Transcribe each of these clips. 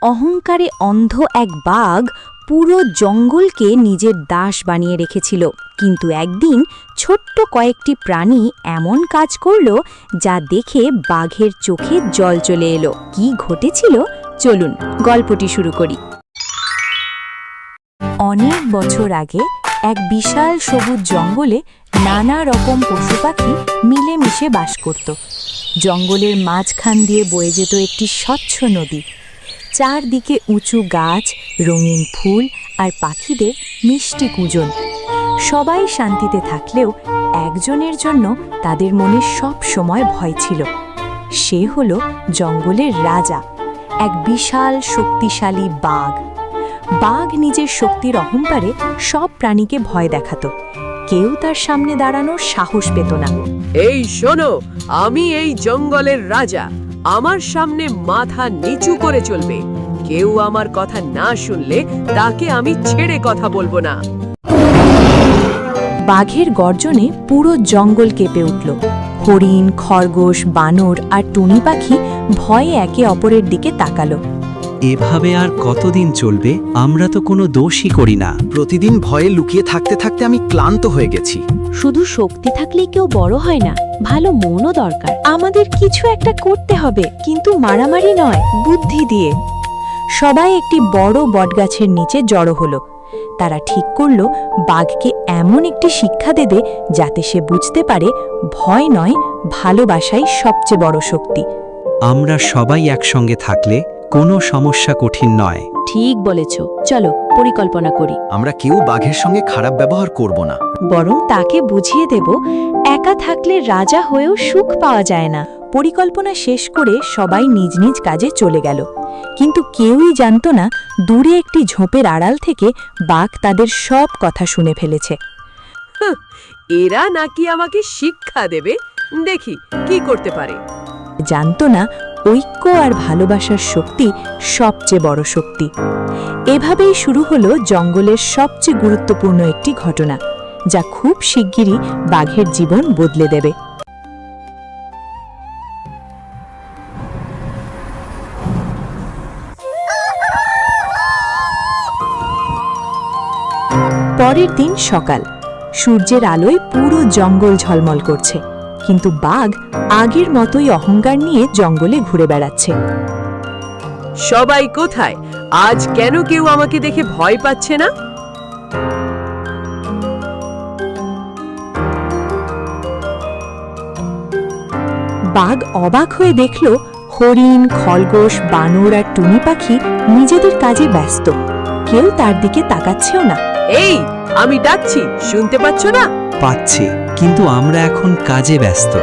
অহংকারে অন্ধ এক বাঘ পুরো জঙ্গলকে নিজের দাস বানিয়ে রেখেছিল। কিন্তু একদিন ছোট্ট কয়েকটি প্রাণী এমন কাজ করল যা দেখে বাঘের চোখে জল চলে এলো। কি ঘটেছিল চলুন গল্পটি শুরু করি। অনেক বছর আগে এক বিশাল সবুজ জঙ্গলে নানা রকম পশু পাখি মিলেমিশে বাস করত। জঙ্গলের মাঝখান দিয়ে বয়ে যেত একটি স্বচ্ছ নদী। চারদিকে উঁচু গাছ, রঙিন ফুল আর পাখিদের মিষ্টি কুজন। সবাই শান্তিতে থাকলেও একজনের জন্য তাদের মনে সব সময় ভয় ছিল। সে হলো জঙ্গলের রাজা, এক বিশাল শক্তিশালী বাঘ। বাঘ নিজের শক্তির অহংকারে সব প্রাণীকে ভয় দেখাতো। কেউ তার সামনে দাঁড়ানোর সাহস পেত না। এই শোনো, আমি এই জঙ্গলের রাজা। আমার সামনে মাথা নিচু করে চলবে। কেউ আমার কথা না শুনলে তাকে আমি ছেড়ে কথা বলবো না। বাঘের গর্জনে পুরো জঙ্গল কেঁপে উঠল। হরিণ, খরগোশ, বানর আর টুনি পাখি ভয়ে একে অপরের দিকে তাকালো। এভাবে আর কতদিন চলবে? আমরা তো কোনো দোষই করি না। প্রতিদিন ভয়ে লুকিয়ে থাকতে থাকতে আমি ক্লান্ত হয়ে গেছি। শুধু শক্তি থাকলেই কেউ বড় হয় না, ভালো মনও দরকার। আমাদের কিছু একটা করতে হবে, কিন্তু মারামারি নয়, বুদ্ধি দিয়ে। সবাই একটি বড় বটগাছের নিচে জড়ো হলো। তারা ঠিক করলো বাঘকে এমন একটি শিক্ষা দেবে যাতে সে বুঝতে পারে ভয় নয়, ভালোবাসাই সবচেয়ে বড় শক্তি। আমরা সবাই একসঙ্গে থাকলে কোনো সমস্যা কঠিন নয়। ঠিক বলেছ, চলো পরিকল্পনা করি। আমরা কেউ বাঘের সঙ্গে খারাপ ব্যবহার করব না, বরং তাকে বুঝিয়ে দেব একা থাকলে রাজা হয়েও সুখ পাওয়া যায় না। পরিকল্পনা শেষ করে সবাই নিজ নিজ কাজে চলে গেল। কিন্তু কেউই জানত না দূরে একটি ঝোপের আড়াল থেকে বাঘ তাদের সব কথা শুনে ফেলেছে। এরা নাকি আমাকে শিক্ষা দেবে, দেখি কি করতে পারে। জানত না ঐক্য আর ভালোবাসার শক্তি সবচেয়ে বড় শক্তি। এভাবেই শুরু হলো জঙ্গলের সবচেয়ে গুরুত্বপূর্ণ একটি ঘটনা, যা খুব শিগগিরই বাঘের জীবন বদলে দেবে। পরের দিন সকাল, সূর্যের আলোয় পুরো জঙ্গল ঝলমল করছে, কিন্তু বাঘ আগের মতোই অহংকার নিয়ে জঙ্গলে ঘুরে বেড়াচ্ছে। সবাই কোথায়? আজ কেন কেউ আমাকে দেখে ভয় পাচ্ছে না? বাঘ অবাক হয়ে দেখল হরিণ, খরগোশ, বানর আর টুনি পাখি নিজেদের কাজে ব্যস্ত। কেউ তার দিকে তাকাচ্ছেও না। এই, আমি ডাকছি, শুনতে পাচ্ছ না? পাচ্ছি, কিন্তু আমরা এখন কাজে ব্যস্ত।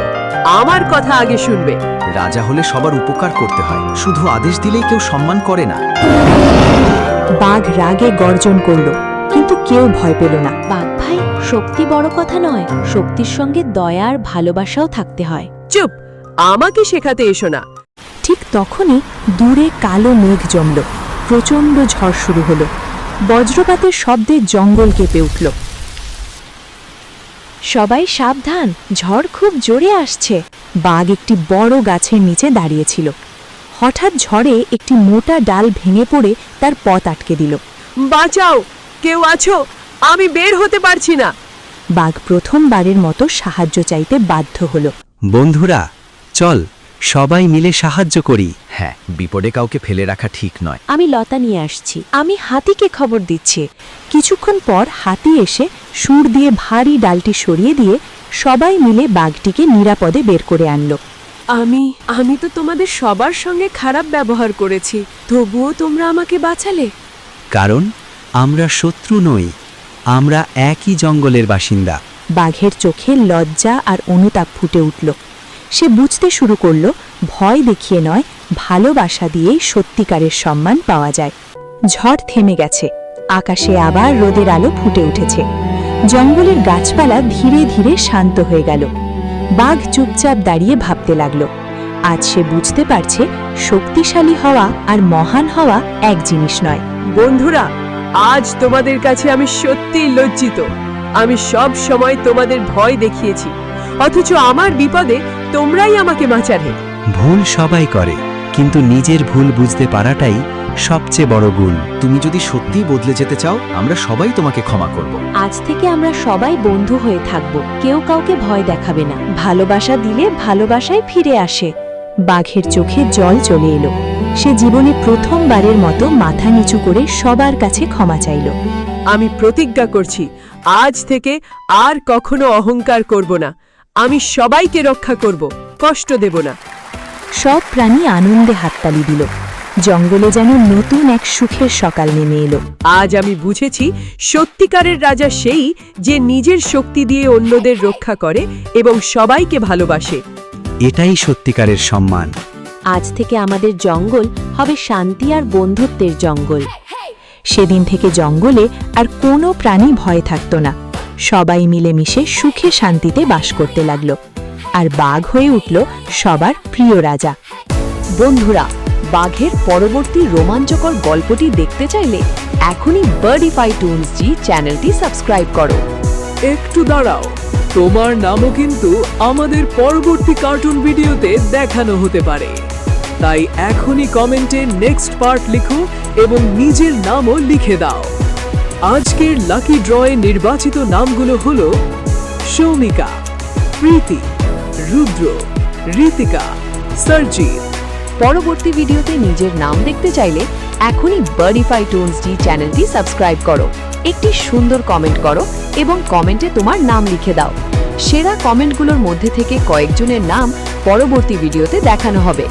আমার কথা আগে শুনবে। রাজা হলে সবার উপকার করতে হয়, শুধু আদেশ দিলেই কেউ সম্মান করে না। বাঘ রাগে গর্জন করল, কিন্তু কেউ ভয় পেল না। বাঘ ভাই, শক্তি বড় কথা নয়, শক্তির সঙ্গে দয়া আর ভালোবাসাও থাকতে হয়। চুপ, আমাকে শেখাতে এসো না। ঠিক তখনই দূরে কালো মেঘ জমল। প্রচণ্ড ঝড় শুরু হলো। বজ্রপাতের শব্দে জঙ্গল কেঁপে উঠল। সবাই সাবধান, ঝড় খুব জোরে আসছে। বাঘ একটি বড় গাছের নিচে দাঁড়িয়েছিল। হঠাৎ ঝড়ে একটি মোটা ডাল ভেঙে পড়ে তার পথ আটকে দিল। বাঁচাও, কেউ আছো? আমি বের হতে পারছি না। বাঘ প্রথমবারের মতো সাহায্য চাইতে বাধ্য হলো। বন্ধুরা, চল সবাই মিলে সাহায্য করি। হ্যাঁ, বিপদে কাউকে ফেলে রাখা ঠিক নয়। আমি লতা নিয়ে আসছি। আমি হাতিকে খবর দিচ্ছি। কিছুক্ষণ পর হাতি এসে সুর দিয়ে ভারী ডালটি সরিয়ে দিয়ে সবাই মিলে বাঘটিকে নিরাপদে বের করে আনলো। আমি তো তোমাদের সবার সঙ্গে খারাপ ব্যবহার করেছি, তবুও তোমরা আমাকে বাঁচালে। কারণ আমরা শত্রু নই, আমরা একই জঙ্গলের বাসিন্দা। বাঘের চোখে লজ্জা আর অনুতাপ ফুটে উঠল। সে বুঝতে শুরু করল ভয় দেখিয়ে নয়, ভালোবাসা দিয়েই সত্যিকারের সম্মান পাওয়া যায়। ঝড় থেমে গেছে। আকাশে আবার রোদের আলো ফুটে উঠেছে। জঙ্গলের গাছপালা ধীরে ধীরে শান্ত হয়ে গেল। বাঘ চুপচাপ দাঁড়িয়ে ভাবতে লাগল। আজ সে বুঝতে পারছে শক্তিশালী হওয়া আর মহান হওয়া এক জিনিস নয়। বন্ধুরা, আজ তোমাদের কাছে আমি সত্যিই লজ্জিত। আমি সব সময় তোমাদের ভয় দেখিয়েছি, অথচ আমার বিপদে তোমরাই আমাকে বাঁচালে। ভুল সবাই করে, কিন্তু নিজের ভুল বুঝতে পারাটাই সবচেয়ে বড় গুণ। তুমি যদি সত্যিই বদলে যেতে চাও আমরা সবাই তোমাকে ক্ষমা করব। আজ থেকে আমরা সবাই বন্ধু হয়ে থাকব, কেউ কাউকে ভয় দেখাবে না। ভালোবাসা দিলে ভালোবাসায় ফিরে আসে। বাঘের চোখে জল চলে এলো। সে জীবনে প্রথমবারের মতো মাথা নিচু করে সবার কাছে ক্ষমা চাইল। আমি প্রতিজ্ঞা করছি আজ থেকে আর কখনো অহংকার করব না। আমি সবাইকে রক্ষা করব, কষ্ট দেব না। সব প্রাণী আনন্দে হাততালি দিল। জঙ্গলে যেন নতুন এক সুখের সকাল নেমে এলো। আজ আমি বুঝেছি সত্যিকারের রাজা সেই যে নিজের শক্তি দিয়ে অন্যদের রক্ষা করে এবং সবাইকে ভালোবাসে। এটাই সত্যিকারের সম্মান। আজ থেকে আমাদের জঙ্গল হবে শান্তি আর বন্ধুত্বের জঙ্গল। সেদিন থেকে জঙ্গলে আর কোনো প্রাণী ভয় থাকত না। সবাই মিলেমিশে সুখে শান্তিতে বাস করতে লাগলো। আর বাঘ হয়ে উঠল সবার প্রিয় রাজা। বন্ধুরা, বাঘের পরবর্তী রোমাঞ্চকর গল্পটি দেখতে চাইলে এখনই বার্ডিফাই টুনস জি চ্যানেলটি সাবস্ক্রাইব করো। একটু দাঁড়াও, তোমার নামও কিন্তু আমাদের পরবর্তী কার্টুন ভিডিওতে দেখানো হতে পারে। তাই এখনই কমেন্টে নেক্সট পার্ট লিখো এবং নিজের নামও লিখে দাও। আজকের লাকি ড্রয়ে নির্বাচিত নামগুলো হলো সৌমিকা, প্রীতি, রুদ্র, ঋতিকা, সরজিৎ। পরবর্তী ভিডিওতে নিজের নাম দেখতে চাইলে এখনই বার্ডিফাই টুনস জি চ্যানেলটি সাবস্ক্রাইব করো, একটি সুন্দর কমেন্ট করো এবং কমেন্টে তোমার নাম লিখে দাও। সেরা কমেন্টগুলোর মধ্যে থেকে কয়েকজনের নাম পরবর্তী ভিডিওতে দেখানো হবে।